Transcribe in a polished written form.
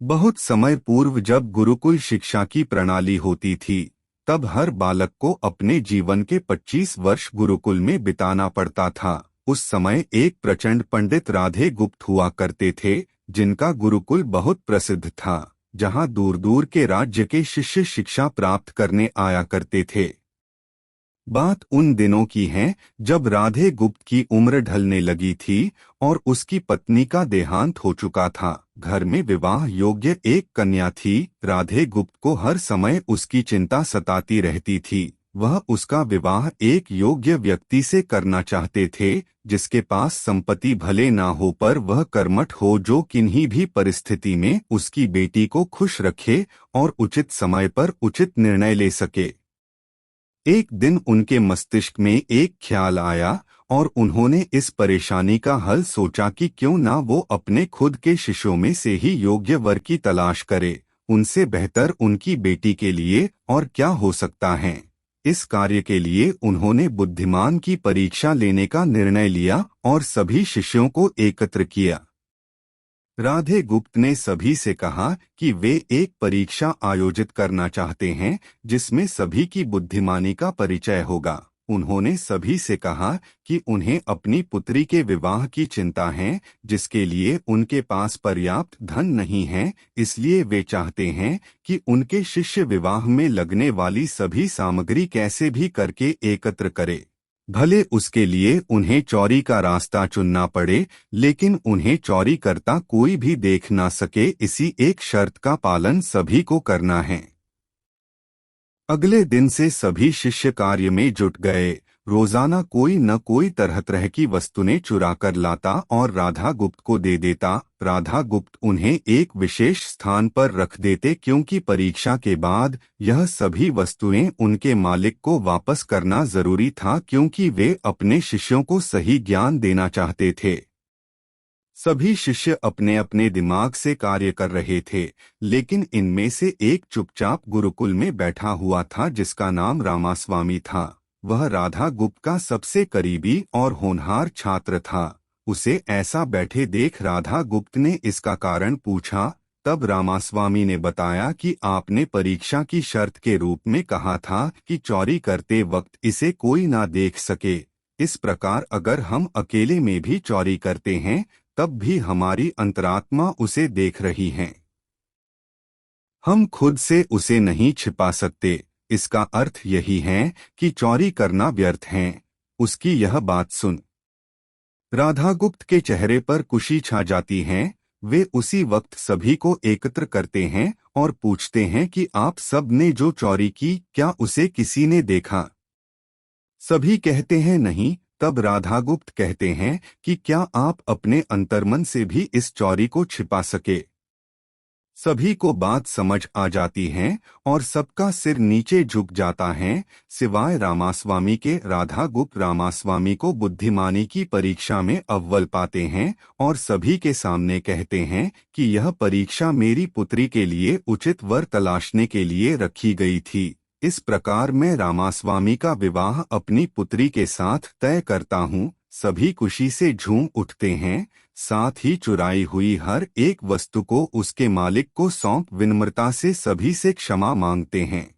बहुत समय पूर्व जब गुरुकुल शिक्षा की प्रणाली होती थी, तब हर बालक को अपने जीवन के 25 वर्ष गुरुकुल में बिताना पड़ता था। उस समय एक प्रचंड पंडित राधे गुप्त हुआ करते थे, जिनका गुरुकुल बहुत प्रसिद्ध था, जहां दूर दूर के राज्य के शिष्य शिक्षा प्राप्त करने आया करते थे। बात उन दिनों की है जब राधे गुप्त की उम्र ढलने लगी थी और उसकी पत्नी का देहांत हो चुका था। घर में विवाह योग्य एक कन्या थी। राधे गुप्त को हर समय उसकी चिंता सताती रहती थी। वह उसका विवाह एक योग्य व्यक्ति से करना चाहते थे, जिसके पास संपत्ति भले ना हो पर वह कर्मठ हो, जो किन्हीं भी परिस्थिति में उसकी बेटी को खुश रखे और उचित समय पर उचित निर्णय ले सके। एक दिन उनके मस्तिष्क में एक ख्याल आया और उन्होंने इस परेशानी का हल सोचा कि क्यों ना वो अपने खुद के शिष्यों में से ही योग्य वर की तलाश करे। उनसे बेहतर उनकी बेटी के लिए और क्या हो सकता है। इस कार्य के लिए उन्होंने बुद्धिमान की परीक्षा लेने का निर्णय लिया और सभी शिष्यों को एकत्र किया। राधे गुप्त ने सभी से कहा कि वे एक परीक्षा आयोजित करना चाहते हैं, जिसमें सभी की बुद्धिमानी का परिचय होगा। उन्होंने सभी से कहा कि उन्हें अपनी पुत्री के विवाह की चिंता है, जिसके लिए उनके पास पर्याप्त धन नहीं है। इसलिए वे चाहते हैं कि उनके शिष्य विवाह में लगने वाली सभी सामग्री कैसे भी करके एकत्र करे। भले उसके लिए उन्हें चोरी का रास्ता चुनना पड़े, लेकिन उन्हें चोरी करता कोई भी देख ना सके, इसी एक शर्त का पालन सभी को करना है। अगले दिन से सभी शिष्य कार्य में जुट गए। रोजाना कोई न कोई तरह तरह की वस्तुएं चुरा कर लाता और राधा गुप्त को दे देता। राधा गुप्त उन्हें एक विशेष स्थान पर रख देते, क्योंकि परीक्षा के बाद यह सभी वस्तुएं उनके मालिक को वापस करना जरूरी था, क्योंकि वे अपने शिष्यों को सही ज्ञान देना चाहते थे। सभी शिष्य अपने अपने दिमाग से कार्य कर रहे थे, लेकिन इनमें से एक चुपचाप गुरुकुल में बैठा हुआ था, जिसका नाम रामास्वामी था। वह राधा गुप्त का सबसे करीबी और होनहार छात्र था। उसे ऐसा बैठे देख राधा गुप्त ने इसका कारण पूछा। तब रामास्वामी ने बताया कि आपने परीक्षा की शर्त के रूप में कहा था कि चोरी करते वक्त इसे कोई ना देख सके। इस प्रकार अगर हम अकेले में भी चोरी करते हैं, तब भी हमारी अंतरात्मा उसे देख रही है। हम खुद से उसे नहीं छिपा सकते। इसका अर्थ यही है कि चोरी करना व्यर्थ है। उसकी यह बात सुन राधा गुप्त के चेहरे पर खुशी छा जाती है। वे उसी वक्त सभी को एकत्र करते हैं और पूछते हैं कि आप सब ने जो चोरी की, क्या उसे किसी ने देखा? सभी कहते हैं नहीं। तब राधा गुप्त कहते हैं कि क्या आप अपने अंतर्मन से भी इस चोरी को छिपा सके? सभी को बात समझ आ जाती है और सबका सिर नीचे झुक जाता है, सिवाय रामास्वामी के। राधा गुप्त रामास्वामी को बुद्धिमानी की परीक्षा में अव्वल पाते हैं और सभी के सामने कहते हैं कि यह परीक्षा मेरी पुत्री के लिए उचित वर तलाशने के लिए रखी गई थी। इस प्रकार मैं रामास्वामी का विवाह अपनी पुत्री के साथ तय करता हूँ। सभी खुशी से झूम उठते हैं, साथ ही चुराई हुई हर एक वस्तु को उसके मालिक को सौंप विनम्रता से सभी से क्षमा मांगते हैं।